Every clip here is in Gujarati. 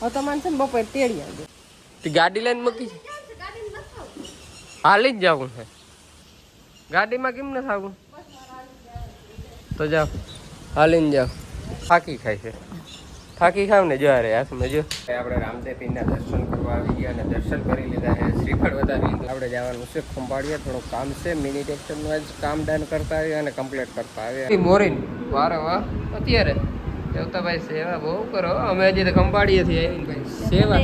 હવે તમારે છે ને બપોર તેડી આવજો. ગાડી લઈને મૂકી હાલી જ જવું છે. ગાડીમાં કેમ ન થાવું? તો જાઓ હાલીને જાઓ. થાકી ખાય છે. થાકી ખાવ ને જો રે હાથમાં જો. આપણે રામદેવ પીરના દર્શન કરવા આવી ગયા અને દર્શન કરી લીધા છે. શ્રીફળ વધારી આપણે જવાનું છે ખંભાળિયા. થોડું કામ છે મિની ટેક્સરનું જ કામ ડન કરતા આવ્યા અને કમ્પ્લીટ કરતા આવ્યા. મોરીન વારે વાહ અત્યારે દેવતાભાઈ સેવા બહુ કરો. અમે હજી તો ખંભાળિયાથી આવીને ભાઈ સેવા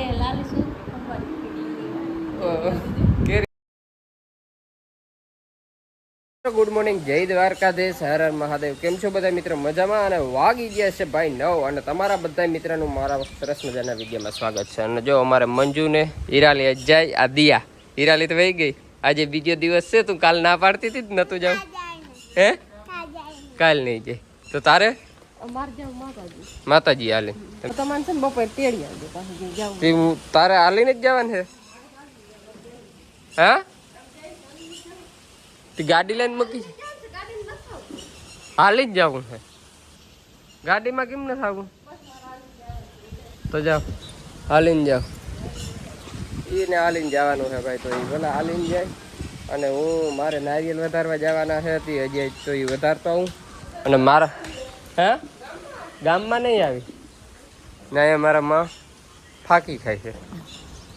ગુડ મોર્નિંગ, જય દ્વારકાધીશ, હર હર મહાદેવ. કેમ છો બધા મિત્રો? મજામાં. અને વાગી ગયા છે ભાઈ 9 અને તમારા બધા મિત્રોનું મારા સરસ મજાના વિડીયોમાં સ્વાગત છે. અને જો અમારે મંજુ ને હિરાલી જાય આ દિયા. હિરાલી તો વહી ગઈ. આજે બીજો દિવસ છે. તું કાલ ના પાડતી હતી નતું જાવ? હે કાલ નહીં જાય તો તારે માતાજી હાલે તમારે છે ને બપોર તેડી આવજો. તારે હાલીને જ જવાનું છે? હા ગાડી લઈને મૂકી હાલી જ જવું છે. ગાડીમાં કેમ ન થાવું? તો જાઓ હાલીને જાઓ. એને હાલીને જવાનું છે ભાઈ. તો એ ભલે હાલીને જાય અને હું મારે નારિયેલ વધારવા જવાના છે. હજી તો એ વધારતો હું. અને મારા હે ગામમાં નહીં આવી ના. એ મારા માં ફાંકી ખાય છે.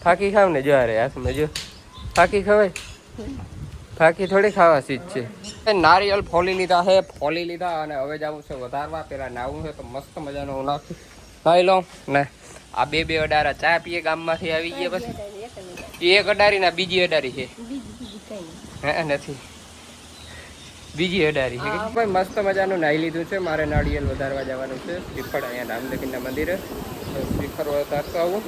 ફાંકી ખાવ ને જો રે હાથમાં જો. ફાંકી ખવાય? ફાંકી થોડી ખાવા સીધ છે. નારિયેલ ફોલી લીધા છે. ફોલી લીધા અને હવે જવું છે વધારવા. પેલા નાવું છે તો મસ્ત મજાનો નાખી ખાઈ લો ને. આ બે અડારા ચા પીએ ગામમાંથી આવી ગયા. પછી એક અડારી ના બીજી અડારી છે. હે નથી બીજી અડારી છે. ભાઈ મસ્ત મજાનું નાહી લીધું છે. મારે નારિયેલ વધારવા જવાનું છે. શ્રીફળ અહીંયા રામદેવના મંદિરે શ્રીફળ વધારતો આવું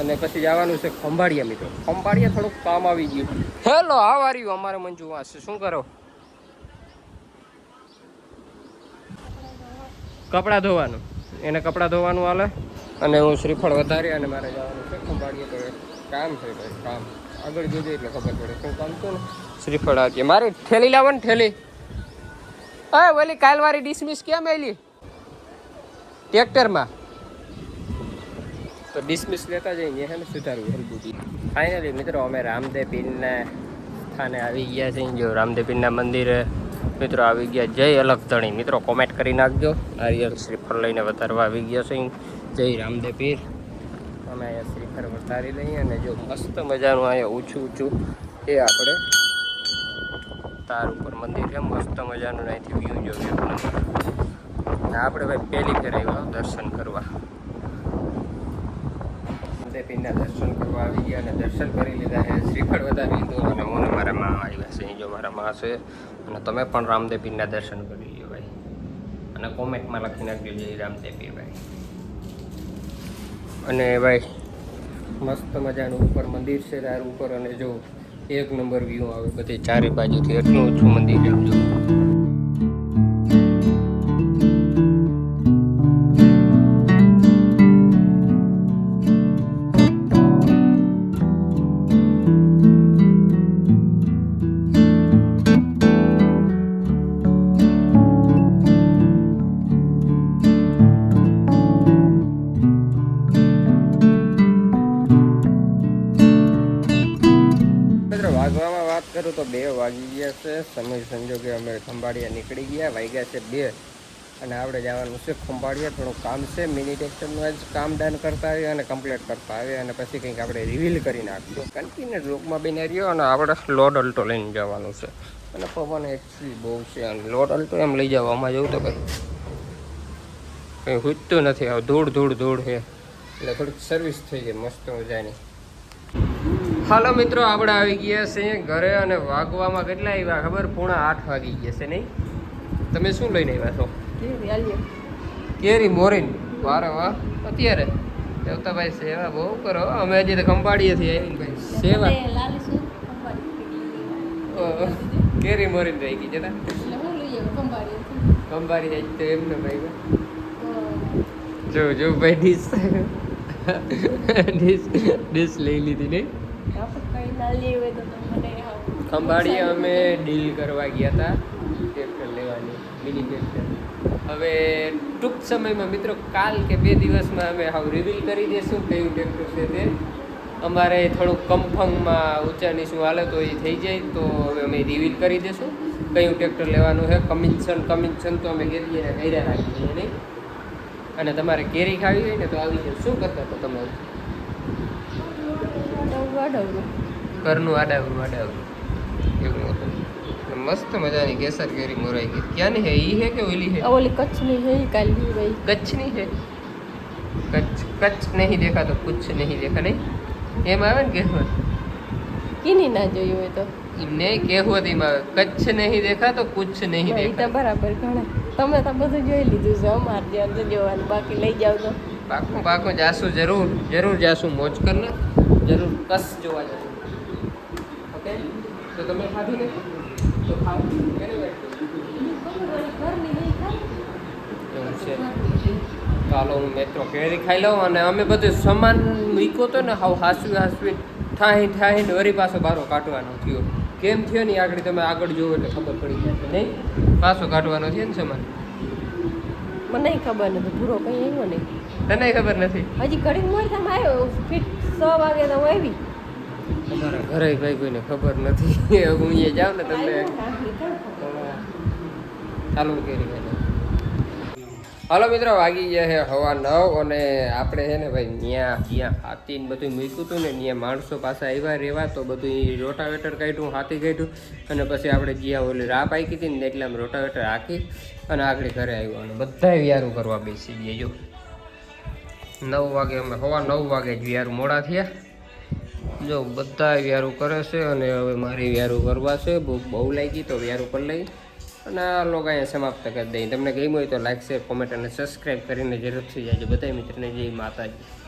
અને પછી જવાનું છે ખંભાળિયા. મિત્રો ખંભાળિયા થોડુંક કામ આવી ગયું. Hello how are you? અમારે મંજુ વાંચશે. શું કરો? કપડાં ધોવાનું. એને કપડાં ધોવાનું હાલે અને હું શ્રીફળ વધારી અને મારે જવાનું છે ખંભાળિયા. તો કામ છે ભાઈ, કામ આગળ જોજો એટલે ખબર પડે શું કામ છે ને. શ્રીફળ આપીએ. મારી થેલી લાવો ને થેલી. હા ઓલી કાલવારી ડિસમિસ કેમ એલી ટ્રેક્ટરમાં? તો ડિસમિસ લેતા જઈએ હે ને સુધારવું હેલ્બુજી. ફાઇનલી મિત્રો અમે રામદેવ પીરના સ્થાને આવી ગયા છીએ. જો રામદેવ પીરના મંદિરે મિત્રો આવી ગયા. જય અલગધણી મિત્રો કોમેન્ટ કરી નાખજો. નારિયેલ શ્રીફળ લઈને વધારવા આવી ગયા છે. જય રામદેવ પીર. અમે અહીંયા શ્રીફળ વધારી લઈએ અને જો મસ્ત મજાનું અહીંયા ઊંચું એ આપણે તાર ઉપર મંદિર છે. મસ્ત મજાનું અહીંથી વ્યૂ જોયું. આપણે ભાઈ પહેલી ફેર આવ્યા દર્શન કરવા. પીરના દર્શન કરવા આવી ગયા અને દર્શન કરી લીધા છે. શ્રીફળ વધારી લીધું અને હું મારા માં આવ્યા છે. જો મારા માં છે અને તમે પણ રામદેવ પીરના દર્શન કરી લો ભાઈ. અને કોમેન્ટમાં લખી નાખજો જય રામદેવ પીર ભાઈ. અને ભાઈ મસ્ત મજાનું ઉપર મંદિર છે તાર ઉપર અને જો એક નંબર વ્યૂ આવે બધી ચારે બાજુથી. એટલું ઊંચું મંદિર જો. વાગવામાં વાત કરું તો 2 વાગી ગયા છે. સમય સંજોગે અમે ખંભાળિયા નીકળી ગયા. વાગ્યા છે 2 અને આપણે જવાનું છે ખંભાળિયા. થોડું કામ છે મિની ટેક્સરનું જ કામ ડન કરતા આવ્યા અને કમ્પ્લીટ કરતા આવ્યા અને પછી કંઈક આપણે રિવીલ કરી નાખ્યું. કન્ટિન્યુ બ્લોકમાં બની રહ્યો અને આપણે લોડ અલ્ટો લઈને જવાનું છે. અને પવન એકચ્યુઅલી બહુ છે અને લોડ અલ્ટો એમ લઈ જવામાં જવું તો કંઈ હુજતું નથી. હવે ધૂળ છે એટલે થોડીક સર્વિસ થઈ ગઈ મસ્ત મજાની. હાલો મિત્રો આપણે આવી ગયા છે ઘરે અને વાગવામાં કેટલા આવ્યા ખબર? 7:30 વાગી ગયા છે નહીં? તમે શું લઈને આવ્યા છો? કેરી મોરીન વારે વાહ અત્યારે દેવતાભાઈ સેવા બહુ કરો. અમે હજી તો ખંભાળિયાથી આવીને ભાઈ સેવા કેરી મોરીન રહી ગઈ જતા ખંભાળી જાય તો એમને ભાઈ જો ભાઈ ડીશ લઈ લીધી નહીં. ખંભાળીએ અમે ડીલ કરવા ગયા હતા ટ્રેક્ટર લેવાની મિની ટ્રેક્ટર. હવે ટૂંક સમયમાં મિત્રો કાલ કે 2 દિવસમાં અમે હાવ રિવીલ કરી દઈશું કયું ટ્રેક્ટર છે તે. અમારે થોડુંક કન્ફર્મમાં ઊંચા નીચું હાલે તો એ થઈ જાય તો હવે અમે રિવીલ કરી દઈશું કયું ટ્રેક્ટર લેવાનું છે. કમિશન તો અમે કેરીને કર્યા રાખીએ નહીં. અને તમારે કેરી ખાવી હોય ને તો આવી જાય. શું કરતા હતા તમે? ઘરનું આડાવરું એવું હતું. મસ્ત મજાની કેસર કેરી મોરાઈ ગઈ. ક્યાંની હે? ઈ હે કે ઓલી હે? ઓલી કચ્છની है काली भाई કચ્છની હે? કચ્છ નહીં દેખા તો કુછ નહીં દેખા નહીં એમ આવે ને કહેવત. કીની ના જોયું હોય તો એમને કહેવત એમ આવે કચ્છ નહીં દેખા તો કુછ નહીં એ તો દેખા. બરાબર ગણે. તમે તો બધું જોઈ લીધું છે. અમારે ધ્યાન તો જોવાનું બાકી લઈ જાવ તો પાકું જાશું જરૂર જાશું. મોજ કરને જરૂર કસ જોવા જશું. ઓકે તો તમે ખાધી ને તો ખાવ એવું છે. ચાલો હું મિત્રો કેરી ખાઈ લઉં અને અમે બધું સામાન મૂક્યો તો ને હાવ હાસવી ઠાહીને વરી પાછો બારો કાઢવાનો થયો. કેમ થયો ને આગળ તમે આગળ જોવો એટલે ખબર પડી જશે નહીં. પાછો કાઢવાનો થયો ને સામાન. મને નહીં ખબર નથી. પૂરો કઈ આવ્યો નહીં. તને ખબર નથી? હજી ઘડી મોર તમે આવ્યો ફીટ 6 વાગે તો હું આવી. તમારા ઘરે ભાઈ કોઈને ખબર નથી. હું અહીંયા જાઉં ને તમને ચાલુ કરી દે. હાલો મિત્રો વાગી ગયા છે 9:15 અને આપણે છે ને ભાઈ ત્યાં હાથીને બધું મૂક્યું હતું ને ત્યાં માણસો પાસે આવ્યા રહેવા તો બધું રોટાવેટર કાઢ્યું હાથી કાઢ્યું અને પછી આપણે જ્યાં ઓલી રાહ પાકી હતી ને એટલે આમ રોટાવેટર હાકી અને આગળ ઘરે આવ્યો અને બધા વ્યારું કરવા બેસી ગયા. જો 9 વાગે અમે 9:15 વાગે જ વ્યારું મોડા થયા. જો બધા વ્યારું કરે છે અને હવે મારી વ્યારું કરવા છે. બહુ લાગી તો વ્યારું કરી લઈ અને આ લોકો અહીંયા સમાપ્ત કરી દઈએ. તમને ગમ્યું હોય તો લાઈક શેર કોમેન્ટ અને સબસ્ક્રાઈબ કરીને જરૂરથી જાજો. બધા મિત્રને જય માતાજી.